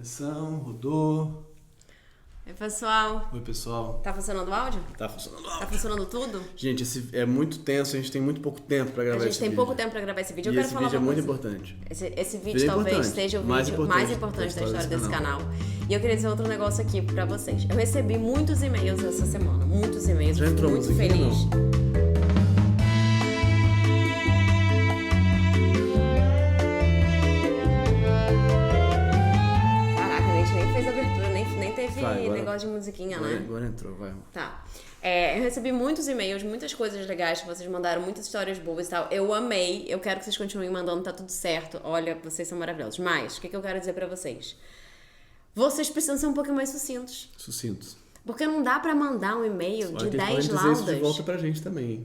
Atenção, rodou. Oi, pessoal. Oi, pessoal. Tá funcionando o áudio? Tá funcionando o áudio. Tá funcionando tudo? Gente, esse é muito tenso, a gente tem muito pouco tempo pra gravar esse vídeo. A gente tem pouco tempo pra gravar esse vídeo. E Eu quero esse falar vídeo é uma muito coisa. importante. Esse vídeo talvez seja o vídeo mais importante da história desse canal. E eu queria dizer outro negócio aqui pra vocês. Eu recebi muitos e-mails essa semana. Muitos e-mails. Já Eu fico entrou muito musiquinha, feliz. não? Caraca, a gente nem fez abertura, nem teve Vai, agora- negócio de musiquinha, né? Agora entrou, vai. Tá. Eu recebi muitos e-mails, muitas coisas legais que vocês mandaram, muitas histórias boas e tal. Eu amei, eu quero que vocês continuem mandando, tá tudo certo. Olha, vocês são maravilhosos. Mas, o que eu quero dizer pra vocês? Vocês precisam ser um pouquinho mais sucintos. Sucintos. Porque não dá pra mandar um e-mail Olha, de que eles 10 podem dizer isso de laudas. volta pra gente também, hein?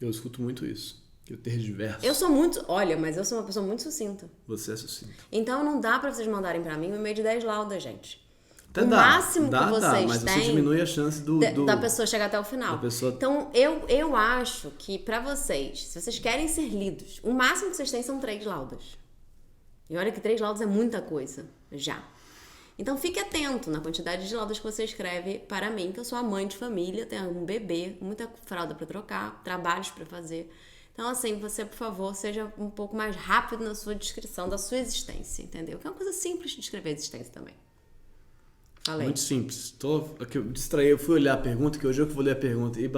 Eu escuto muito isso. Eu tergiverso. Eu sou muito... Olha, mas eu sou uma pessoa muito sucinta. Você é sucinto. Então não dá pra vocês mandarem pra mim um e-mail de 10 laudas, gente. Até O dá, máximo que vocês mas têm você diminui a chance da pessoa chegar até o final. da pessoa- Então, eu acho que pra vocês, se vocês querem ser lidos, o máximo que vocês têm são 3 laudas. E olha que 3 laudas é muita coisa, já. Então, fique atento na quantidade de laudas que você escreve para mim, que eu sou a mãe de família, tenho um bebê, muita fralda pra trocar, trabalhos pra fazer. Então, assim, você, por favor, seja um pouco mais rápido na sua descrição da sua existência, entendeu? Que é uma coisa simples de descrever a existência também. Falei. Muito simples. Aqui eu distraí, eu fui olhar a pergunta, que hoje eu que vou ler a pergunta e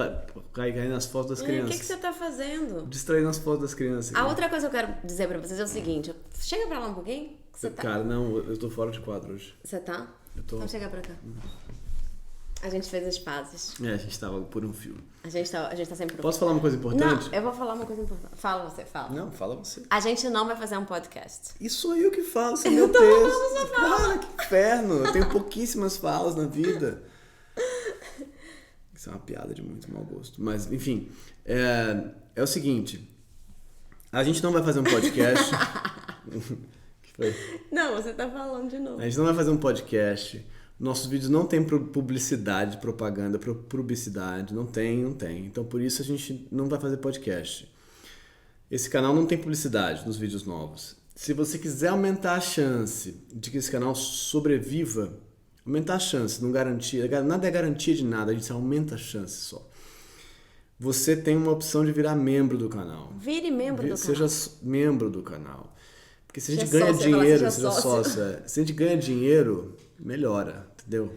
cair nas fotos das O crianças. que você tá fazendo? Distraí nas fotos das crianças. A aqui. outra coisa que eu quero dizer pra vocês é o seguinte. Chega pra lá um pouquinho. Que você tá... Cara, não, eu tô fora de quadro hoje. Você tá? Eu tô. Então chega pra cá. A gente fez as pazes. A gente tava por um fio. A gente tá sempre... Posso falar uma coisa importante? Não, eu vou falar uma coisa importante. Fala você, fala. Não, fala você. A gente não vai fazer um podcast. E sou eu que falo, esse é meu texto. Cara, que inferno. Eu tenho pouquíssimas falas na vida. Isso é uma piada de muito mau gosto. Mas, enfim, é o seguinte. A gente não vai fazer um podcast. Que foi? Não, você tá falando de novo. A gente não vai fazer um podcast. Nossos vídeos não tem publicidade, propaganda, publicidade. Não tem. Então, por isso, a gente não vai fazer podcast. Esse canal não tem publicidade nos vídeos novos. Se você quiser aumentar a chance de que esse canal sobreviva, aumentar a chance, não garantia, nada é garantia de nada, a gente aumenta a chance só. Você tem uma opção de virar membro do canal. Vire membro do Seja canal. membro do canal. Porque se a gente Seja ganha sócio, dinheiro, seja seja sócio. sócio, se a gente ganha dinheiro, melhora, entendeu?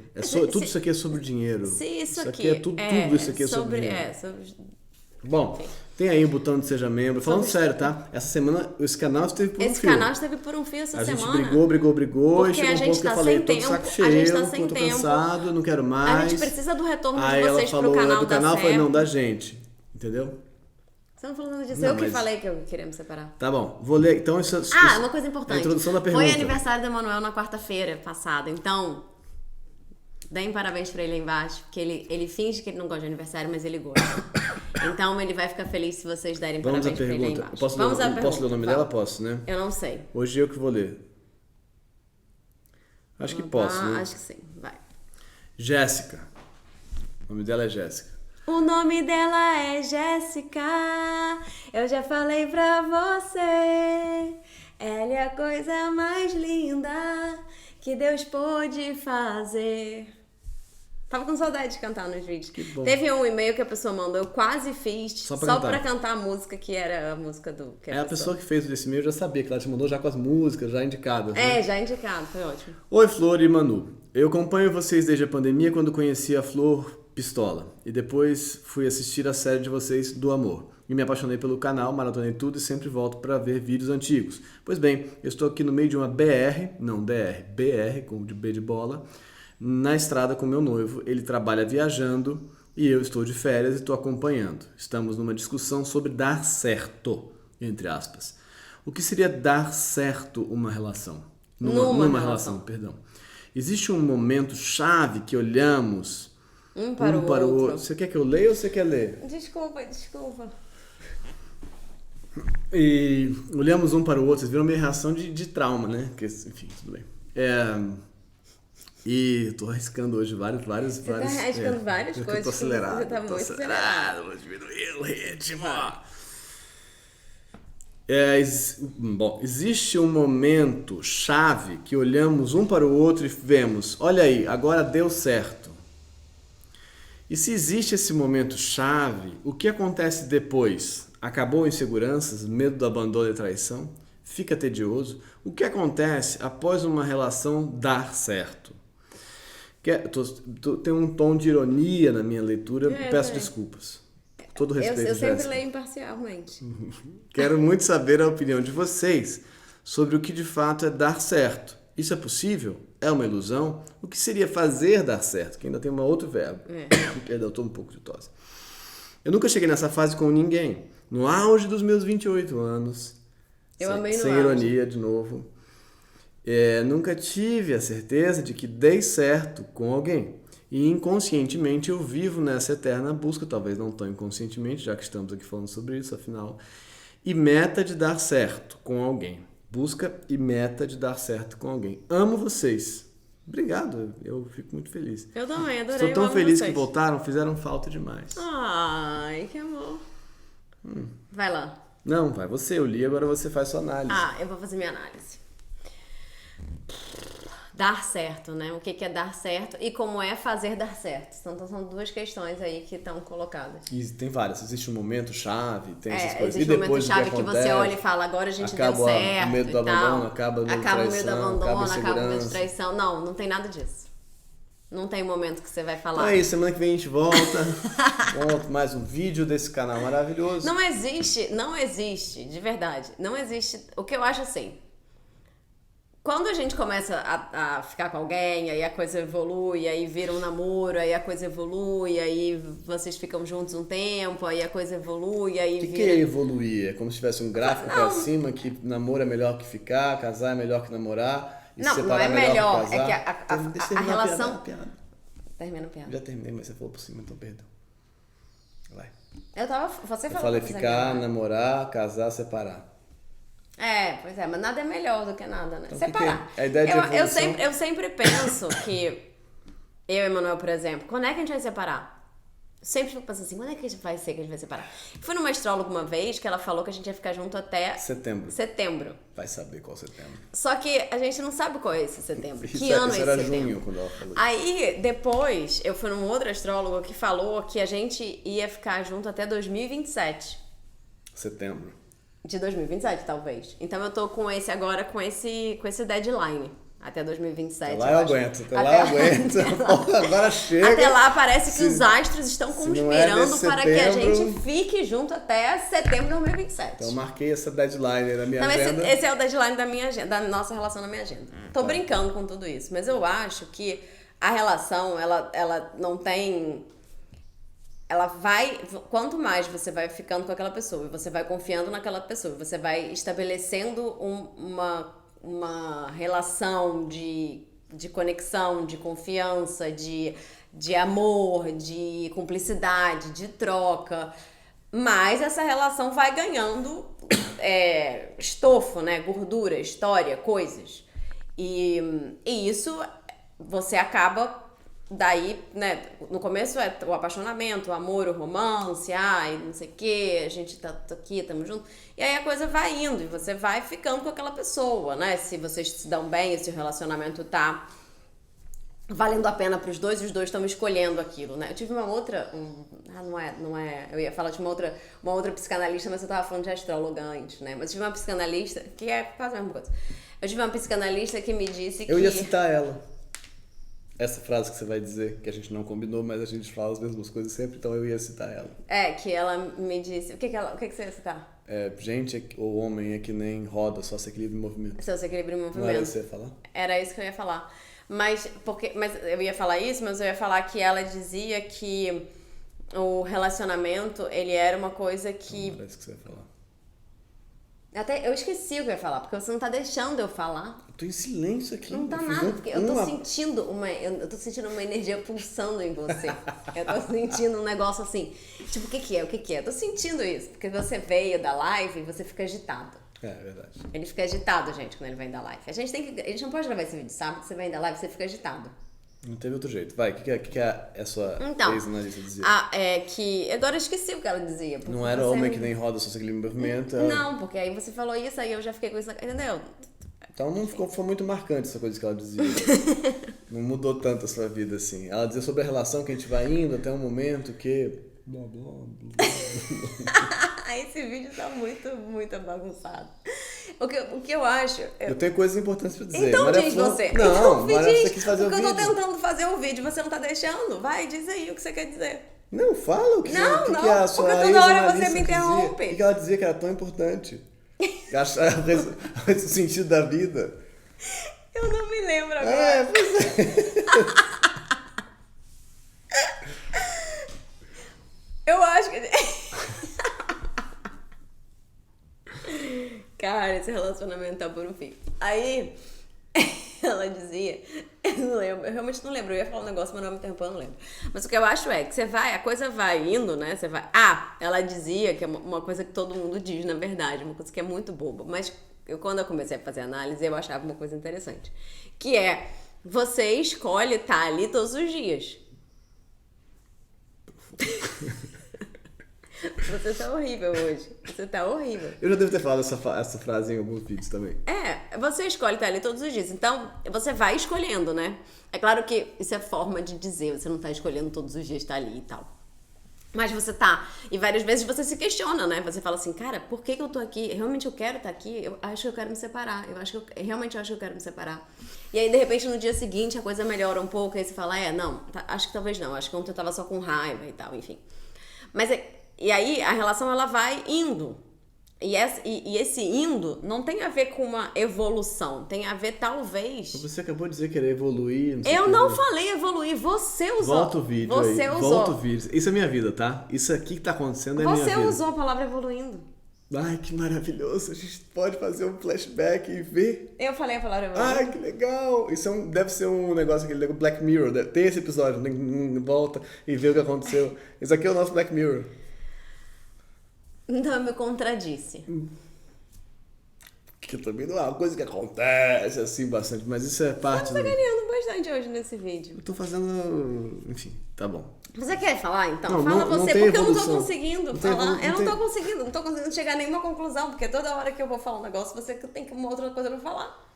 Tudo isso aqui é sobre dinheiro. Se isso aqui é tudo isso aqui é sobre dinheiro. Bom, tem aí o botão de Seja Membro. Falando sério, tá? Essa semana esse canal esteve por um Esse fio. canal esteve por um fio essa A gente semana. brigou e Porque chegou a um gente ponto que eu tá falei, sem tô de tempo, saco a cheio, gente tá sem tô tempo. cansado, não quero mais. A gente precisa do retorno de Aí vocês ela falou, pro canal do canal, dar eu falei, certo. não, da gente. Entendeu? Você não falou nada disso. Não, Eu que mas- falei que eu queria me separar. Tá bom, vou ler. Então, isso Uma coisa importante. A introdução da pergunta. Foi aniversário do Emanuel na quarta-feira passada, então deem parabéns pra ele aí embaixo, porque ele finge que ele não gosta de aniversário, mas ele gosta. Então ele vai ficar feliz se vocês derem Vamos à parabéns pra ele aí pergunta. embaixo. Posso Vamos à ler pergunta. o nome Fala. dela? Posso, né? Eu não sei. Hoje eu que vou ler. Acho que posso, né? Acho que sim, vai. Jéssica. O nome dela é Jéssica. O nome dela é Jéssica, eu já falei pra você. Ela é a coisa mais linda que Deus pôde fazer. Tava com saudade de cantar nos vídeos. Que bom. Teve um e-mail que a pessoa mandou, eu quase fiz, Só só pra pra cantar. cantar a música que era a música do... Que A pessoa que fez esse e-mail já sabia que ela te mandou já com as músicas, já indicadas. Né? já indicado, foi ótimo. Oi, Flor e Manu. Eu acompanho vocês desde a pandemia quando conheci a Flor Pistola. E depois fui assistir a série de vocês do Amor. E me apaixonei pelo canal, maratonei tudo e sempre volto para ver vídeos antigos. Pois bem, eu estou aqui no meio de uma BR, como de B de bola, na estrada com meu noivo. Ele trabalha viajando e eu estou de férias e estou acompanhando. Estamos numa discussão sobre dar certo, entre aspas. O que seria dar certo uma relação? Numa relação, perdão. Existe um momento chave que olhamos Um para o outro. Você quer que eu leia ou você quer ler? Desculpa. E olhamos um para o outro, vocês viram minha reação de trauma, né? Que, enfim, tudo bem. E tô arriscando hoje vários. Você tá arriscando várias porque coisas. Eu tô acelerado. Você tá muito acelerado. Vou diminuir o ritmo. Bom, existe um momento chave que olhamos um para o outro e vemos, olha aí, agora deu certo. E se existe esse momento chave, o que acontece depois? Acabou inseguranças, medo do abandono e traição? Fica tedioso? O que acontece após uma relação dar certo? Tem um tom de ironia na minha leitura, peço desculpas. Todo respeito. Eu sempre leio imparcialmente. Quero muito saber a opinião de vocês sobre o que de fato é dar certo. Isso é possível? É uma ilusão? O que seria fazer dar certo? Que ainda tem um outro verbo. Perdão, eu estou um pouco de tosse. Eu nunca cheguei nessa fase com ninguém. No auge dos meus 28 anos. Eu amei no sem auge. ironia, de novo. Nunca tive a certeza de que dei certo com alguém. E inconscientemente eu vivo nessa eterna busca, talvez não tão inconscientemente, já que estamos aqui falando sobre isso, afinal. E meta de dar certo com alguém. Busca e meta de dar certo com alguém. Amo vocês. Obrigado, eu fico muito feliz. Eu também, adorei. Estou tão amo feliz vocês. que voltaram, fizeram falta demais. Ai, que amor. Vai lá. Não, vai você, eu li, agora você faz sua análise. Eu vou fazer minha análise. Dar certo, né? O que é dar certo e como é fazer dar certo. Então são duas questões aí que estão colocadas. E tem várias. Existe um momento chave, tem essas coisas. Existe E um momento depois chave que acontece, você olha e fala, agora a gente deu acaba certo o medo do e tal. abandono, acaba o medo Acaba de o medo do traição, abandono, acaba o medo de insegurança. traição. Não tem nada disso. Não tem momento que você vai falar. Então é isso, semana que vem a gente volta. Volta mais um vídeo desse canal maravilhoso. Não existe, de verdade. Não existe. O que eu acho assim. Quando a gente começa a ficar com alguém, aí a coisa evolui, aí vira um namoro, aí a coisa evolui, aí vocês ficam juntos um tempo, aí a coisa evolui, aí O que vira... é evoluir? É como se tivesse um gráfico pra cima, que namoro é melhor que ficar, casar é melhor que namorar, e Não, se não separar é melhor, que é casar. que Deixa eu a terminar relação... a piada. Termina a piada. Já terminei, mas você falou por cima, então perdão. Vai. Você Eu falou falei pra fazer ficar, piada. namorar, casar, separar. Pois é, mas nada é melhor do que nada, né? Então, Separar. que é? A ideia de evolução... eu sempre penso que eu e Emanuel, por exemplo, quando é que a gente vai separar? Sempre fico pensando assim, quando é que vai ser que a gente vai separar? Fui numa astróloga uma vez que ela falou que a gente ia ficar junto até setembro. Vai saber qual setembro. Só que a gente não sabe qual é esse setembro. Isso Que ano é era esse setembro? junho quando ela falou. Aí, depois, eu fui num outro astrólogo que falou que a gente ia ficar junto até 2027. Setembro. De 2027, talvez. Então eu tô com esse agora, com esse deadline. Até 2027. Até lá eu aguento, até lá eu aguento. Agora chega. Até lá parece que os astros estão conspirando para que a setembro- gente fique junto até setembro de 2027. Então eu marquei essa deadline na minha Então agenda. esse é o deadline da minha agenda, da nossa relação na minha agenda. Tô brincando com tudo isso, mas eu acho que a relação, ela não tem... Ela vai... Quanto mais você vai ficando com aquela pessoa, e você vai confiando naquela pessoa, e você vai estabelecendo uma relação de conexão, de confiança, de amor, de cumplicidade, de troca, mas essa relação vai ganhando estofo, né? Gordura, história, coisas. E isso você acaba... Daí, né, no começo é o apaixonamento, o amor, o romance, não sei o que, a gente tá aqui, tamo junto. E aí a coisa vai indo e você vai ficando com aquela pessoa, né? Se vocês se dão bem, se o relacionamento tá valendo a pena pros dois, os dois estão escolhendo aquilo, né? Eu tive uma outra... não é... Eu ia falar de uma outra psicanalista, mas eu tava falando de astróloga antes, né? Mas eu tive uma psicanalista, que é quase a mesma coisa. Eu tive uma psicanalista que me disse que... Eu ia citar ela. Essa frase que você vai dizer, que a gente não combinou, mas a gente fala as mesmas coisas sempre, então eu ia citar ela. Que ela me disse... O que você ia citar? Gente ou homem é que nem roda, só se equilibra em movimento. Só se equilibra em movimento. Não era isso que você ia falar? Era isso que eu ia falar. Mas eu ia falar isso, mas eu ia falar que ela dizia que o relacionamento, ele era uma coisa que... Não era isso que você ia falar. Até eu esqueci o que eu ia falar, porque você não tá deixando eu falar. Eu tô em silêncio aqui. Não tá nada, porque eu tô sentindo uma energia pulsando em você. Eu tô sentindo um negócio assim. Tipo, o que é? Eu tô sentindo isso, porque você veio da live e você fica agitado. É verdade. Ele fica agitado, gente, quando ele vem da live. A gente não pode gravar esse vídeo, sabe? Você vem da live, você fica agitado. Não teve outro jeito. Vai, o que é a sua Então, ex-analista dizia? é que... Agora eu esqueci o que ela dizia. Não era homem que nem roda, só se aquele movimento. Não, porque aí você falou isso, aí eu já fiquei com isso, entendeu? Então não foi muito marcante essa coisa que ela dizia. Não mudou tanto a sua vida assim. Ela dizia sobre a relação que a gente vai indo até um momento que... Blá, blá, blá. Esse vídeo tá muito bagunçado. O que eu acho... Eu tenho coisas importantes pra dizer. Então Maria diz Flor... você. Não, então, Maria, diz, você quis fazer o porque vídeo. eu tô tentando fazer o vídeo, você não tá deixando. Vai, diz aí o que você quer dizer. Não, fala o que, Não, que, não, que a sua porque toda hora ex-analista você me dizia. interrompe. O que ela dizia que era tão importante? O sentido da vida. Eu não me lembro agora. Pois é. Eu acho que... Cara, esse relacionamento tá por um fim. Aí, ela dizia... Eu não lembro, eu realmente não lembro. Eu ia falar um negócio, mas não me interrompeu, eu não lembro. Mas o que eu acho é que você vai... A coisa vai indo, né? Você vai... Ela dizia que é uma coisa que todo mundo diz, na verdade. Uma coisa que é muito boba. Mas quando eu comecei a fazer análise, eu achava uma coisa interessante. Que é... Você escolhe estar ali todos os dias. Você tá horrível hoje. Você tá horrível. Eu já devo ter falado essa frase em alguns vídeos também. Você escolhe estar ali todos os dias. Então, você vai escolhendo, né? É claro que isso é forma de dizer. Você não tá escolhendo todos os dias estar ali e tal. Mas você tá. E várias vezes você se questiona, né? Você fala assim, cara, por que eu tô aqui? Realmente eu quero estar aqui? Eu acho que eu quero me separar. Realmente acho que eu quero me separar. E aí, de repente, no dia seguinte, a coisa melhora um pouco. Aí você fala, não, acho que talvez não. Acho que ontem eu tava só com raiva e tal, enfim. Mas e aí, a relação, ela vai indo. E esse indo não tem a ver com uma evolução. Tem a ver, talvez... Você acabou de dizer que querer evoluir. Eu não falei evoluir. Você usou. Volta o vídeo você aí. Usou. Volta o vídeo. Isso é minha vida, tá? Isso aqui que tá acontecendo é minha vida. Você usou a palavra evoluindo. Ai, que maravilhoso. A gente pode fazer um flashback e ver. Eu falei a palavra evoluindo. Ai, que legal. Isso deve ser um negócio, aquele Black Mirror. Tem esse episódio, volta e vê o que aconteceu. Isso aqui é o nosso Black Mirror. Então eu me contradisse. Que também não é uma coisa que acontece assim bastante, mas isso é parte... Você tá ganhando bastante hoje nesse vídeo. Eu tô fazendo... Enfim, tá bom. Você quer falar então? Não, Fala não você, tem porque evolução. eu não tô conseguindo falar. Eu não tô conseguindo chegar a nenhuma conclusão, porque toda hora que eu vou falar um negócio, você tem uma outra coisa pra falar.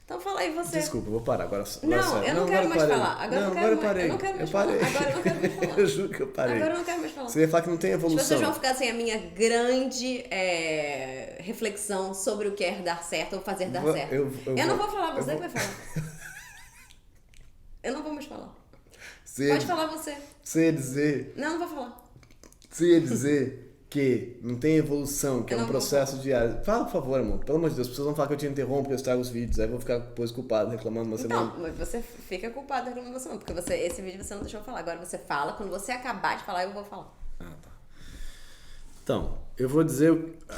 Então fala aí você. Desculpa, eu vou parar agora. Não, eu não quero mais falar. Agora eu não quero mais. Eu não quero mais falar. Agora eu não quero mais falar. Eu juro que eu parei. Agora eu não quero mais falar. Você ia falar que não tem evolução. As pessoas vão ficar sem a minha grande reflexão sobre o que é dar certo ou fazer dar certo. Eu não vou falar, você que vai falar. Eu não vou mais falar. Pode falar você. Você ia dizer... Não vou falar. Você ia dizer que não tem evolução, que é um processo diário. Fala, por favor, amor. Pelo amor de Deus, as pessoas vão falar que eu te interrompo, que eu estrago os vídeos. Aí eu vou ficar depois culpado, reclamando uma semana. Não, mas você fica culpado reclamando uma semana, porque esse vídeo você não deixou eu falar. Agora você fala, quando você acabar de falar, eu vou falar. Ah, tá. Então, eu vou dizer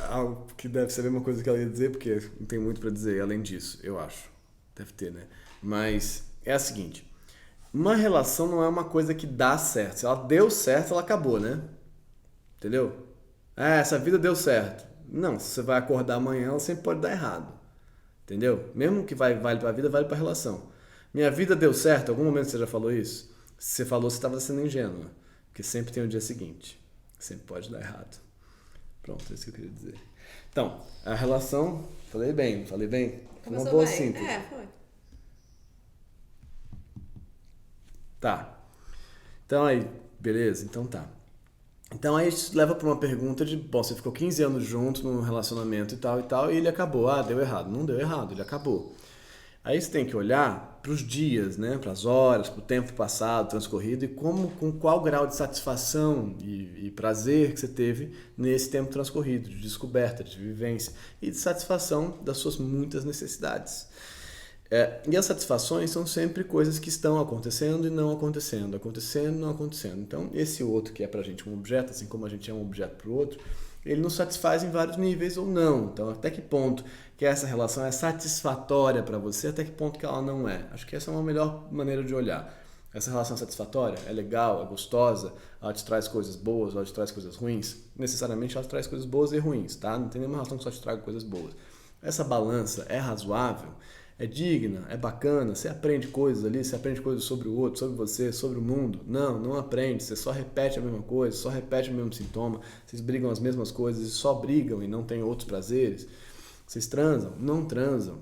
algo que deve ser a mesma coisa que ela ia dizer, porque não tem muito pra dizer além disso, eu acho. Deve ter, né? Mas é a seguinte. Uma relação não é uma coisa que dá certo. Se ela deu certo, ela acabou, né? Entendeu? Essa vida deu certo. Não, se você vai acordar amanhã, ela sempre pode dar errado. Entendeu? Mesmo que vale pra vida, vale pra relação. Minha vida deu certo, em algum momento você já falou isso? Se você falou, você estava sendo ingênua. Porque sempre tem o dia seguinte. Sempre pode dar errado. Pronto, é isso que eu queria dizer. Então, a relação... Falei bem? Foi uma boa síntese. Foi. Tá. Então aí, beleza? Então tá. Então aí isso leva pra uma pergunta de, bom, você ficou 15 anos junto num relacionamento e tal, e ele acabou. Deu errado. Não deu errado, ele acabou. Aí você tem que olhar pros dias, né? Pras horas, pro tempo passado, transcorrido, e com qual grau de satisfação e prazer que você teve nesse tempo transcorrido, de descoberta, de vivência e de satisfação das suas muitas necessidades. E as satisfações são sempre coisas que estão acontecendo e não acontecendo, acontecendo e não acontecendo. Então, esse outro que é pra gente um objeto, assim como a gente é um objeto pro outro, ele nos satisfaz em vários níveis ou não. Então, até que ponto que essa relação é satisfatória para você, até que ponto que ela não é. Acho que essa é uma melhor maneira de olhar. Essa relação é satisfatória, é legal, é gostosa, ela te traz coisas boas, ela te traz coisas ruins. Necessariamente ela te traz coisas boas e ruins, tá? Não tem nenhuma relação que só te traga coisas boas. Essa balança é razoável. é digna, é bacana, você aprende coisas ali, você aprende coisas sobre o outro, sobre você, sobre o mundo. Não, não aprende, você só repete a mesma coisa, só repete o mesmo sintoma, vocês brigam as mesmas coisas e só brigam e não tem outros prazeres. Vocês transam? Não transam.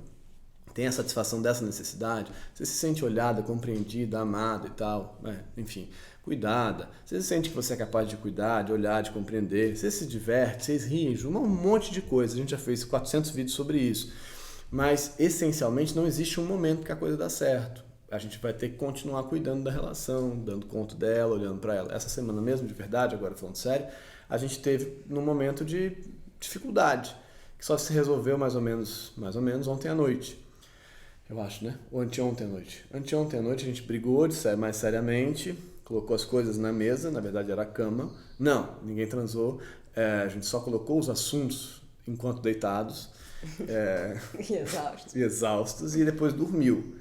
Tem a satisfação dessa necessidade? Você se sente olhada, compreendida, amada e tal, enfim, cuidada. Você se sente que você é capaz de cuidar, de olhar, de compreender. Você se diverte, vocês riem, um monte de coisa. A gente já fez 400 vídeos sobre isso. Mas, essencialmente, não existe um momento que a coisa dá certo. A gente vai ter que continuar cuidando da relação, dando conta dela, olhando para ela. Essa semana mesmo, de verdade, agora falando sério, a gente teve num momento de dificuldade, que só se resolveu mais ou menos ontem à noite. Eu acho, né? Ou anteontem à noite. Anteontem à noite a gente brigou mais seriamente, colocou as coisas na mesa, na verdade era a cama. Não, ninguém transou. A gente só colocou os assuntos enquanto deitados. E exaustos, e depois dormiu.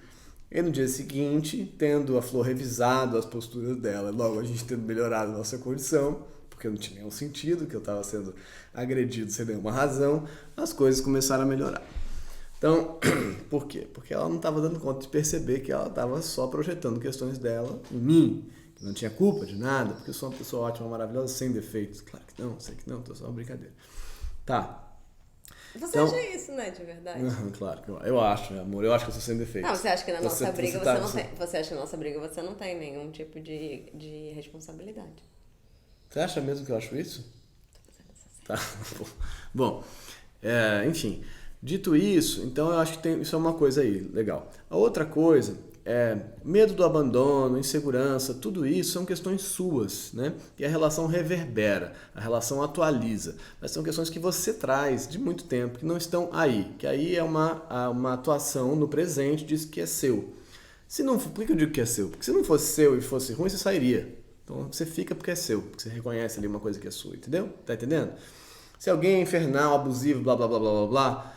E no dia seguinte, tendo a Flor revisado as posturas dela, logo a gente tendo melhorado a nossa condição, porque não tinha nenhum sentido, que eu estava sendo agredido sem nenhuma razão, as coisas começaram a melhorar. Então, por quê? Porque ela não estava dando conta de perceber que ela estava só projetando questões dela em mim, que não tinha culpa de nada, porque eu sou uma pessoa ótima, maravilhosa, sem defeitos. Claro que não, sei que não, tô só uma brincadeira. Tá. Você então, acha isso, né, de verdade? Claro que eu acho, amor. Eu acho que eu sou sem defeitos. Não, você acha que na nossa briga você não tem... Você acha que na nossa briga você não tem nenhum tipo de responsabilidade? Você acha mesmo que eu acho isso? Tá. Bom, enfim... Dito isso, então eu acho que isso é uma coisa aí, legal. A outra coisa é medo do abandono, insegurança, tudo isso são questões suas, né? E a relação reverbera, a relação atualiza. Mas são questões que você traz de muito tempo, que não estão aí. Que aí é uma atuação no presente, diz que é seu. Se não, por que eu digo que é seu? Porque se não fosse seu e fosse ruim, você sairia. Então você fica porque é seu, porque você reconhece ali uma coisa que é sua, entendeu? Tá entendendo? Se alguém é infernal, abusivo, blá blá blá blá blá blá,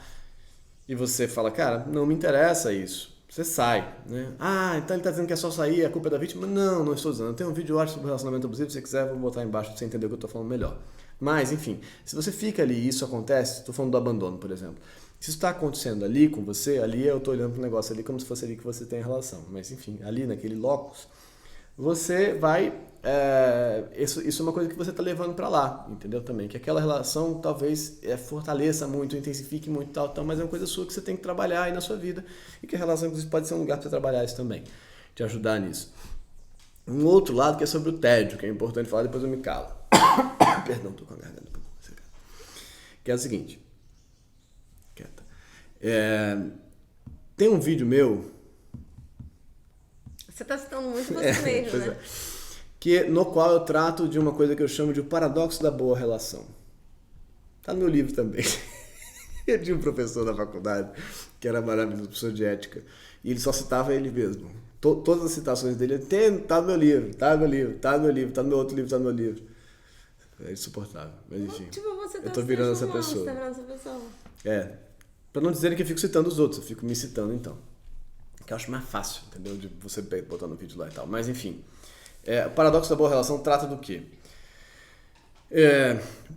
e você fala, cara, não me interessa isso. Você sai, né? Ah, então ele tá dizendo que é só sair, a culpa é da vítima. Não estou dizendo. Tem um vídeo ótimo sobre relacionamento abusivo, se você quiser, vou botar embaixo pra você entender o que eu tô falando melhor. Mas, enfim, se você fica ali e isso acontece, tô falando do abandono, por exemplo. Se isso tá acontecendo ali com você, ali eu tô olhando pro negócio ali como se fosse ali que você tem a relação. Mas, enfim, ali naquele locus, você vai... Isso é uma coisa que você está levando para lá, entendeu? Também, que aquela relação talvez fortaleça muito, intensifique muito tal, mas é uma coisa sua que você tem que trabalhar aí na sua vida e que a relação inclusive pode ser um lugar para você trabalhar isso também, te ajudar nisso. Um outro lado que é sobre o tédio, que é importante falar, depois eu me calo. Perdão, tô com a garganta. Que é o seguinte. Quieta. Tem um vídeo meu... Você está citando muito você mesmo, né? No qual eu trato de uma coisa que eu chamo de o paradoxo da boa relação. Tá no meu livro também. Eu tinha um professor da faculdade que era maravilhoso, professor de ética, e ele só citava ele mesmo. Todas as citações dele, tá no meu livro, tá no meu livro, tá no meu livro, tá no meu outro livro, tá no meu livro. É insuportável, mas enfim. Tipo, você tá eu tô virando essa pessoa. Você tá virando essa pessoa. Pra não dizerem que eu fico citando os outros, eu fico me citando então. Que eu acho mais fácil, entendeu? De você botar no vídeo lá e tal. Mas enfim. O paradoxo da boa relação trata do quê?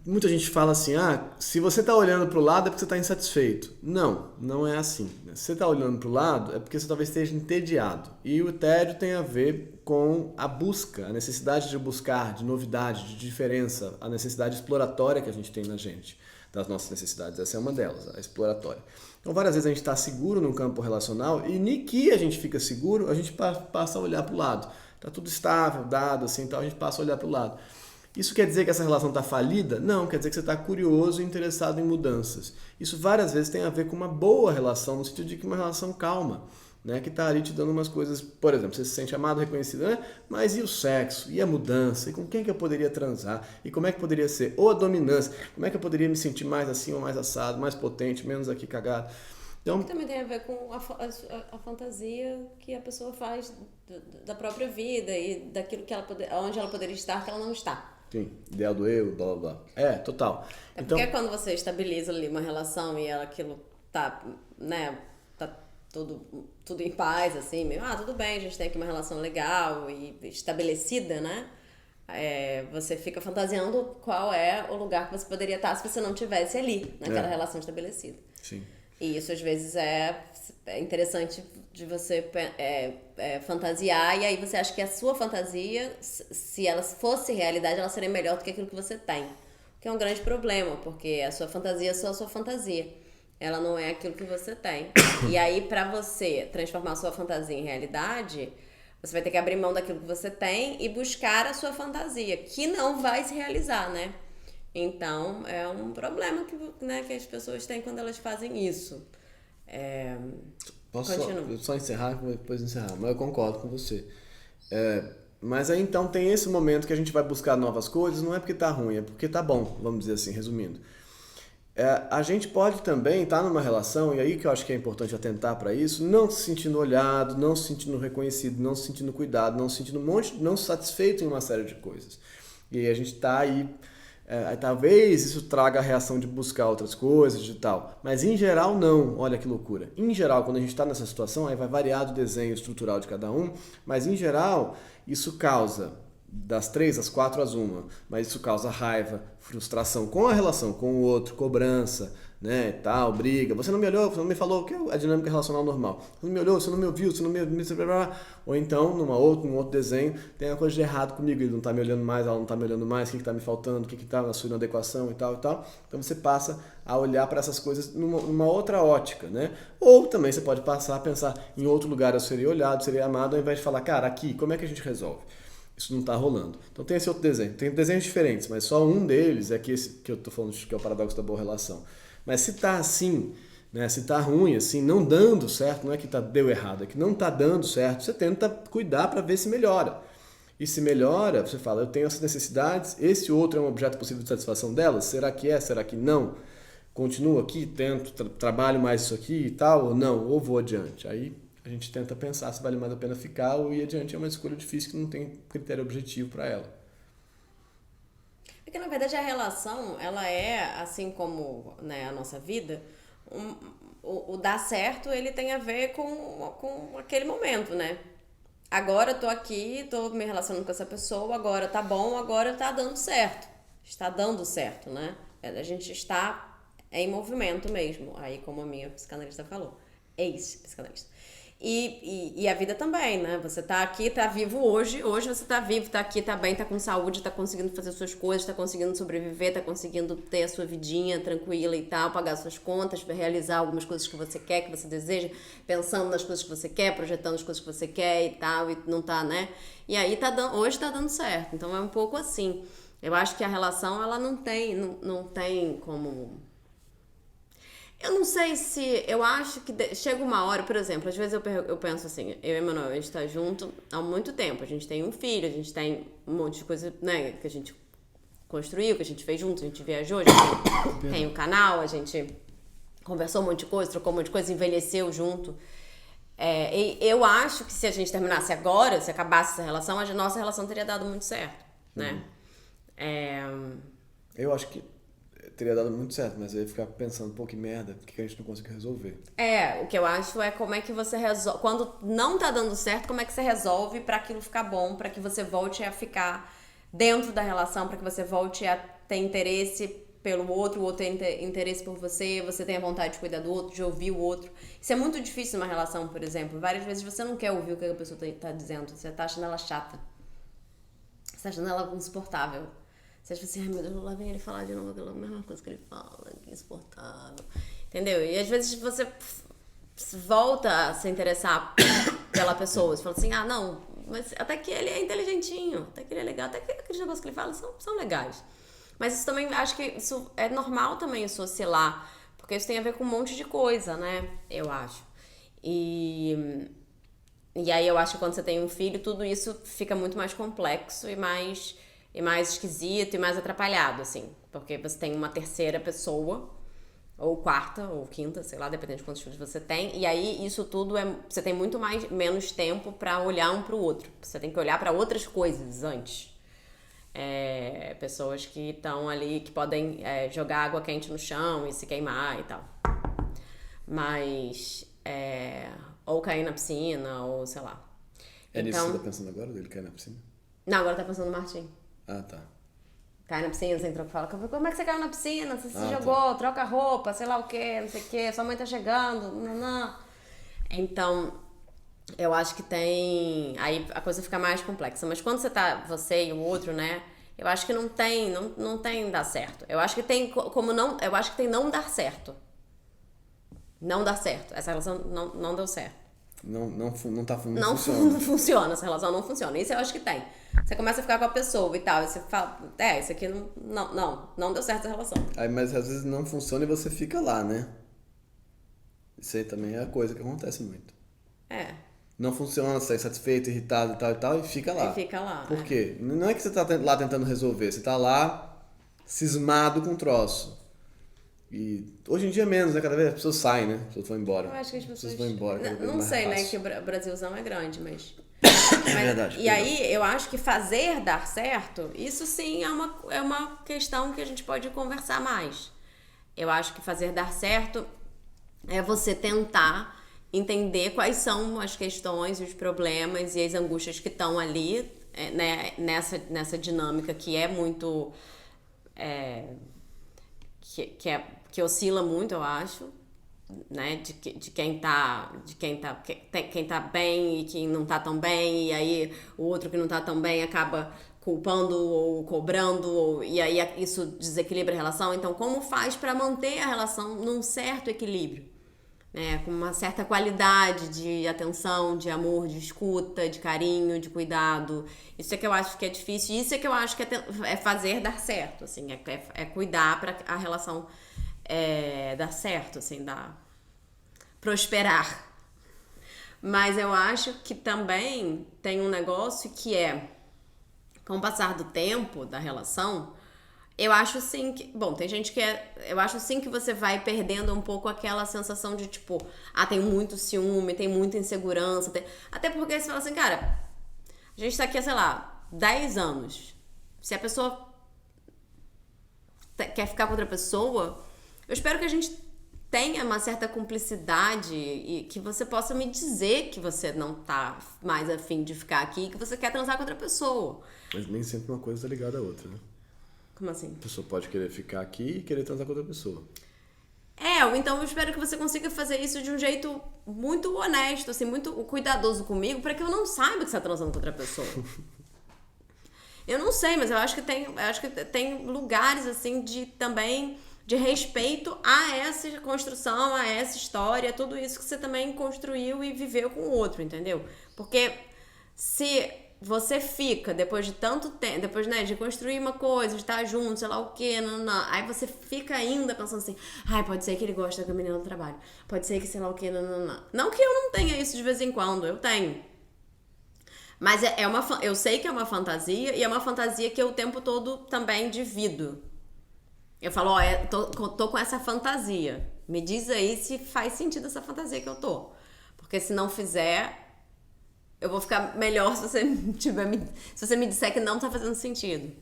Muita gente fala assim, se você está olhando para o lado é porque você está insatisfeito. Não é assim. Se você está olhando para o lado é porque você talvez esteja entediado. E o tédio tem a ver com a busca, a necessidade de buscar, de novidade, de diferença, a necessidade exploratória que a gente tem na gente, das nossas necessidades. Essa é uma delas, a exploratória. Então, várias vezes a gente está seguro no campo relacional e nem que a gente fica seguro, a gente passa a olhar para o lado. Está tudo estável, dado, assim, então a gente passa a olhar para o lado. Isso quer dizer que essa relação está falida? Não, quer dizer que você está curioso e interessado em mudanças. Isso várias vezes tem a ver com uma boa relação, no sentido de que uma relação calma, né, que está ali te dando umas coisas, por exemplo, você se sente amado, reconhecido, né? Mas e o sexo? E a mudança? E com quem que eu poderia transar? E como é que poderia ser? Ou a dominância? Como é que eu poderia me sentir mais assim ou mais assado, mais potente, menos aqui cagado? Então, também tem a ver com a fantasia que a pessoa faz da própria vida e daquilo que onde ela poderia estar, que ela não está. Sim, ideal do eu, blá blá blá. Total. Então, porque quando você estabiliza ali uma relação e aquilo tá, né, tá tudo em paz, assim, meio, tudo bem, a gente tem aqui uma relação legal e estabelecida, né? Você fica fantasiando qual é o lugar que você poderia estar se você não tivesse ali, naquela relação estabelecida. Sim. E isso às vezes é interessante de você fantasiar, e aí você acha que a sua fantasia, se ela fosse realidade, ela seria melhor do que aquilo que você tem. Que é um grande problema, porque a sua fantasia é só a sua fantasia. Ela não é aquilo que você tem. E aí, pra você transformar a sua fantasia em realidade, você vai ter que abrir mão daquilo que você tem e buscar a sua fantasia, que não vai se realizar, né? Então, é um problema que as pessoas têm quando elas fazem isso. Posso Continua. só encerrar, depois encerrar, mas eu concordo com você. Mas aí então tem esse momento que a gente vai buscar novas coisas, não é porque tá ruim, é porque tá bom, vamos dizer assim, resumindo. A gente pode também estar numa relação, e aí que eu acho que é importante atentar para isso, não se sentindo olhado, não se sentindo reconhecido, não se sentindo cuidado, não se sentindo não satisfeito em uma série de coisas. E aí a gente tá aí, talvez isso traga a reação de buscar outras coisas e tal, mas em geral não, olha que loucura. Em geral, quando a gente está nessa situação, aí vai variar do desenho estrutural de cada um, mas em geral isso causa das 3 às 4 às 1, mas isso causa raiva, frustração com a relação com o outro, cobrança, né, tal, briga. Você não me olhou, você não me falou, que é a dinâmica relacional normal. Você não me olhou, você não me ouviu, você não me... Ou então, num outro desenho, tem uma coisa de errado comigo, ele não tá me olhando mais, ela não tá me olhando mais, o que tá me faltando, o que tá na sua inadequação e tal e tal. Então você passa a olhar para essas coisas numa outra ótica, né? Ou também você pode passar a pensar em outro lugar eu seria olhado, seria amado, ao invés de falar, cara, aqui, como é que a gente resolve? Isso não está rolando. Então tem esse outro desenho. Tem desenhos diferentes, mas só um deles é que esse que eu estou falando que é o paradoxo da boa relação. Mas se está assim, né, se está ruim, assim, não dando certo, não é que deu errado, é que não está dando certo, você tenta cuidar para ver se melhora. E se melhora, você fala, eu tenho essas necessidades, esse outro é um objeto possível de satisfação delas? Será que é? Será que não? Continuo aqui, tento, trabalho mais isso aqui e tal, ou não? Ou vou adiante? Aí a gente tenta pensar se vale mais a pena ficar ou ir adiante. É uma escolha difícil que não tem critério objetivo para ela. Porque, na verdade, a relação, ela é, assim como, né, a nossa vida, o dar certo, ele tem a ver com aquele momento, né? Agora eu tô aqui, tô me relacionando com essa pessoa, agora tá bom, agora tá dando certo. Está dando certo, né? A gente está em movimento mesmo. Aí, como a minha psicanalista falou, ex-psicanalista. E a vida também, né? Você tá aqui, tá vivo hoje você tá vivo, tá aqui, tá bem, tá com saúde, tá conseguindo fazer suas coisas, tá conseguindo sobreviver, tá conseguindo ter a sua vidinha tranquila e tal, pagar suas contas, realizar algumas coisas que você quer, que você deseja, pensando nas coisas que você quer, projetando as coisas que você quer e tal, e não tá, né? E aí hoje tá dando certo. Então é um pouco assim. Eu acho que a relação, ela não tem como... Eu não sei se... Eu acho que chega uma hora, por exemplo, às vezes eu penso assim, eu e o Emanuel, a gente tá junto há muito tempo. A gente tem um filho, a gente tem um monte de coisa, né, que a gente construiu, que a gente fez junto, a gente viajou, a gente tem o canal, a gente conversou um monte de coisa, trocou um monte de coisa, envelheceu junto. E eu acho que se a gente terminasse agora, se acabasse essa relação, a nossa relação teria dado muito certo, né? Eu acho que teria dado muito certo, mas eu ia ficar pensando, pô, que merda, por que a gente não conseguiu resolver? O que eu acho é como é que você resolve. Quando não tá dando certo, como é que você resolve pra aquilo ficar bom, pra que você volte a ficar dentro da relação, pra que você volte a ter interesse pelo outro, o outro tem interesse por você, você tem a vontade de cuidar do outro, de ouvir o outro. Isso é muito difícil numa relação, por exemplo. Várias vezes você não quer ouvir o que a pessoa tá dizendo, você tá achando ela chata. Você tá achando ela insuportável. Você acha assim, ai meu Deus, lá vem ele falar de novo aquela mesma coisa que ele fala, que insuportável. Entendeu? E às vezes você volta a se interessar pela pessoa. Você fala assim, ah não, mas até que ele é inteligentinho, até que ele é legal, até que aqueles negócios que ele fala são legais. Mas isso também, acho que isso é normal também, isso oscilar, porque isso tem a ver com um monte de coisa, né? Eu acho. E aí eu acho que quando você tem um filho, tudo isso fica muito mais complexo e mais esquisito e mais atrapalhado, assim. Porque você tem uma terceira pessoa, ou quarta, ou quinta, sei lá, dependendo de quantos filhos você tem. E aí isso tudo você tem muito menos tempo pra olhar um pro outro. Você tem que olhar pra outras coisas antes. Pessoas que estão ali, que podem jogar água quente no chão e se queimar e tal. Mas... ou cair na piscina, ou sei lá. Nisso que você tá pensando agora, dele cair na piscina? Não, agora tá pensando no Martim. Ah, tá. cai na piscina sem trocar, fala, como é que você caiu na piscina? Você se jogou, tá. troca a roupa, sei lá o que, não sei o que, sua mãe tá chegando, não. Então, eu acho que tem, aí a coisa fica mais complexa, mas quando você e o outro, né, eu acho que não tem dar certo, eu acho que tem eu acho que tem não dar certo, essa relação não deu certo. Não funciona. Não funciona, essa relação não funciona. Isso eu acho que tem. Você começa a ficar com a pessoa e tal, e você fala, isso aqui não deu certo essa relação. Aí, mas às vezes não funciona e você fica lá, né? Isso aí também é a coisa que acontece muito. É. Não funciona, você tá insatisfeito, irritado e tal, e fica lá. E fica lá. Por quê? Não é que você tá lá tentando resolver, você tá lá cismado com o troço. E hoje em dia menos, né? Cada vez as pessoas saem, né? As pessoas vão embora. Eu acho que as pessoas vão embora. Não sei, né? Que o Brasilzão é grande, mas. É verdade. E aí, eu acho que fazer dar certo, isso sim é uma questão que a gente pode conversar mais. Eu acho que fazer dar certo é você tentar entender quais são as questões, os problemas e as angústias que estão ali, né, nessa dinâmica que é muito. Que oscila muito, eu acho, né, de quem tá bem e quem não tá tão bem, e aí o outro que não tá tão bem acaba culpando ou cobrando, e aí isso desequilibra a relação. Então, como faz para manter a relação num certo equilíbrio, né, com uma certa qualidade de atenção, de amor, de escuta, de carinho, de cuidado. Isso é que eu acho que é difícil, isso é que eu acho que é fazer dar certo, assim, é cuidar para a relação dar certo, assim, prosperar. Mas eu acho que também tem um negócio que com o passar do tempo da relação, eu acho sim que... Bom, tem gente que eu acho sim que você vai perdendo um pouco aquela sensação de, tipo... tem muito ciúme, tem muita insegurança. Até porque você fala assim, cara... A gente tá aqui há, sei lá, 10 anos. Se a pessoa quer ficar com outra pessoa... Eu espero que a gente tenha uma certa cumplicidade e que você possa me dizer que você não tá mais afim de ficar aqui, que você quer transar com outra pessoa. Mas nem sempre uma coisa tá ligada à outra, né? Como assim? A pessoa pode querer ficar aqui e querer transar com outra pessoa. Então eu espero que você consiga fazer isso de um jeito muito honesto, assim, muito cuidadoso comigo, pra que eu não saiba que você tá transando com outra pessoa. Eu não sei, mas eu acho que tem lugares, assim, de respeito a essa construção, a essa história, tudo isso que você também construiu e viveu com o outro, entendeu? Porque se você fica, depois de tanto tempo, depois, né, de construir uma coisa, de estar junto, sei lá o quê, aí você fica ainda pensando assim, pode ser que ele gosta da menina do trabalho, pode ser que sei lá o quê, Não que eu não tenha isso de vez em quando, eu tenho. Mas eu sei que é uma fantasia, e é uma fantasia que eu o tempo todo também divido. Eu falo, tô com essa fantasia. Me diz aí se faz sentido essa fantasia que eu tô. Porque se não fizer, eu vou ficar melhor se você me disser que não tá fazendo sentido.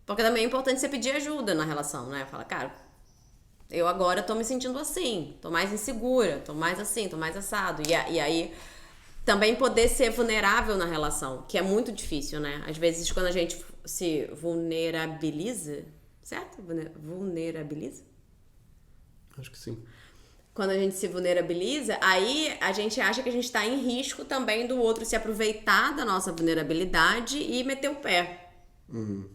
Porque também é importante você pedir ajuda na relação, né? Fala, cara, eu agora tô me sentindo assim, tô mais insegura, tô mais assim, tô mais assado. E aí, também poder ser vulnerável na relação, que é muito difícil, né? Às vezes, quando a gente se vulnerabiliza, certo? Vulnerabiliza? Acho que sim. Quando a gente se vulnerabiliza, aí a gente acha que a gente está em risco também do outro se aproveitar da nossa vulnerabilidade e meter o pé. Uhum.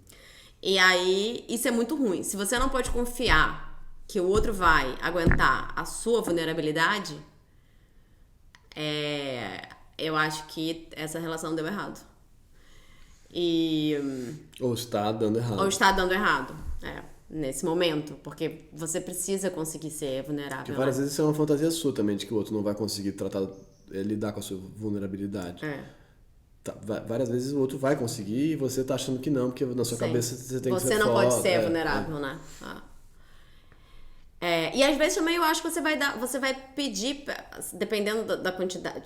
E aí, isso é muito ruim. Se você não pode confiar que o outro vai aguentar a sua vulnerabilidade, eu acho que essa relação deu errado. Ou está dando errado. Nesse momento, porque você precisa conseguir ser vulnerável. Porque várias vezes isso é uma fantasia sua também, de que o outro não vai conseguir lidar com a sua vulnerabilidade. Várias vezes o outro vai conseguir e você tá achando que não, porque na sua cabeça você tem que ser forte. Você não pode ser vulnerável, né? E às vezes também eu acho que você vai pedir, dependendo da quantidade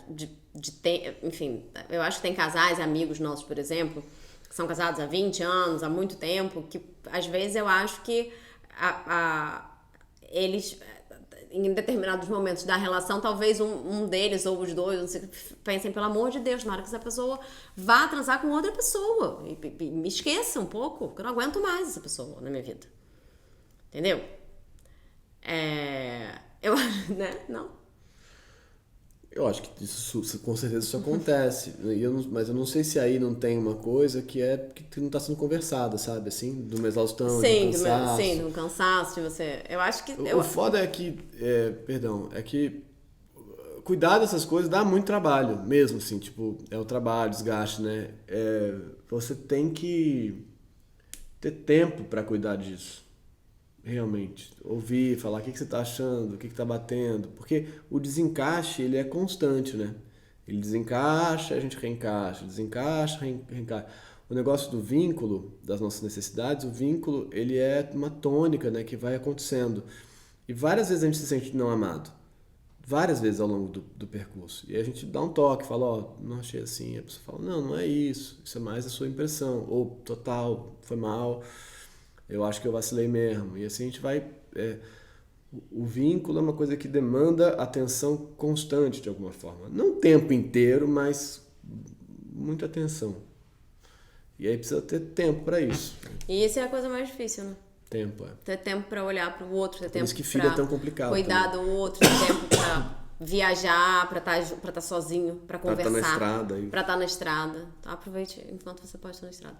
de tempo, enfim, eu acho que tem casais, amigos nossos, por exemplo, que são casados há 20 anos, há muito tempo, que às vezes eu acho que eles em determinados momentos da relação, talvez um deles ou os dois, não sei, pensem, pelo amor de Deus, na hora que essa pessoa vá transar com outra pessoa. E me esqueça um pouco, que eu não aguento mais essa pessoa na minha vida. Entendeu? Eu, né? Não. Eu acho que isso com certeza isso acontece. Mas eu não sei se aí não tem uma coisa que não está sendo conversada, sabe? Assim, de uma exaustão, Sim, de um cansaço. sim, de um cansaço de você. Eu acho que. O foda é que, é que cuidar dessas coisas dá muito trabalho, mesmo assim, tipo, é o trabalho, desgaste, né? Você tem que ter tempo para cuidar disso. Realmente, ouvir, falar o que você está achando, o que está batendo, porque o desencaixe, ele é constante, né? Ele desencaixa, a gente reencaixa, desencaixa, reencaixa. O negócio do vínculo, das nossas necessidades, o vínculo, ele é uma tônica, né, que vai acontecendo. E várias vezes a gente se sente não amado, várias vezes ao longo do percurso. E a gente dá um toque, fala, ó, não achei assim. A pessoa fala, não é isso é mais a sua impressão, ou total, foi mal. Eu acho que eu vacilei mesmo. E assim a gente vai... o vínculo é uma coisa que demanda atenção constante, de alguma forma. Não o tempo inteiro, mas muita atenção. E aí precisa ter tempo para isso. E isso é a coisa mais difícil, né? Tempo, Ter tempo para olhar para o outro, ter tempo isso que filho é tão complicado cuidar também. do outro, ter tempo para viajar, para estar sozinho, para conversar. Pra estar na estrada. Para estar na estrada. Então, aproveite enquanto você pode estar na estrada.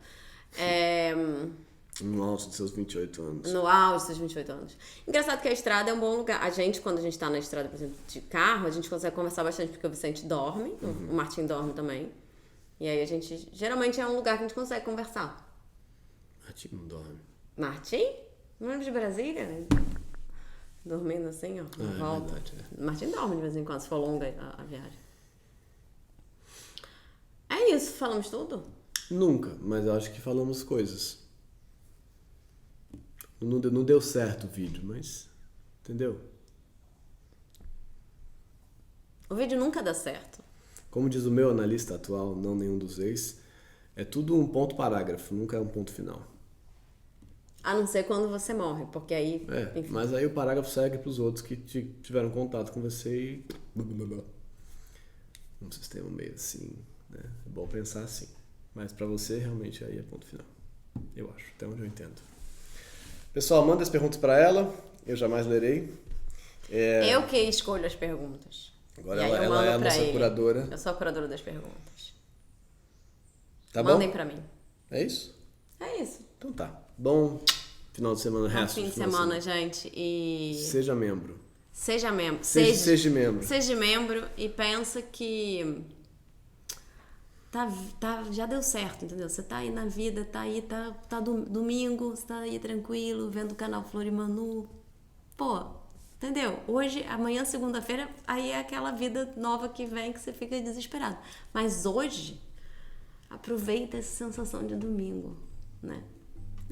No auge dos seus 28 anos. No auge dos seus 28 anos. Engraçado que a estrada é um bom lugar. A gente, quando a gente tá na estrada, por exemplo, de carro, a gente consegue conversar bastante porque o Vicente dorme, o Martim dorme também. E aí a gente, geralmente é um lugar que a gente consegue conversar. Martim não dorme. Martim? Não lembro de Brasília? Né? Dormindo assim, ó, na volta. Verdade, Martim dorme de vez em quando, se for longa a viagem. É isso, falamos tudo? Nunca, mas eu acho que falamos coisas. Não deu certo o vídeo, mas... Entendeu? O vídeo nunca dá certo. Como diz o meu analista atual, não nenhum dos ex, é tudo um ponto parágrafo, nunca é um ponto final. A não ser quando você morre, porque aí... Enfim. Mas aí o parágrafo segue para os outros que tiveram contato com você e... Um sistema meio assim, né? É bom pensar assim. Mas para você, realmente, aí é ponto final. Eu acho, até onde eu entendo. Pessoal, manda as perguntas para ela, eu jamais lerei. Eu que escolho as perguntas. Agora ela é a nossa curadora. Eu sou a curadora das perguntas. Tá bom? Mandem pra mim. É isso? É isso. Então tá. Bom final de semana, Bom resto fim de semana, gente. E seja membro. seja membro. Seja membro. Seja membro e pensa que já deu certo, entendeu? Você tá aí na vida, tá aí, tá domingo, você tá aí tranquilo, vendo o canal Florimanu. Pô, entendeu? Hoje, amanhã, segunda-feira, aí é aquela vida nova que vem que você fica desesperado. Mas hoje, aproveita essa sensação de domingo, né?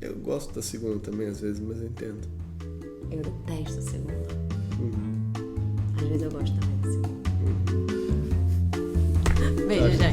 Eu gosto da segunda também, às vezes, mas eu entendo. Eu detesto a segunda. Às vezes eu gosto também da segunda. Beijo, gente.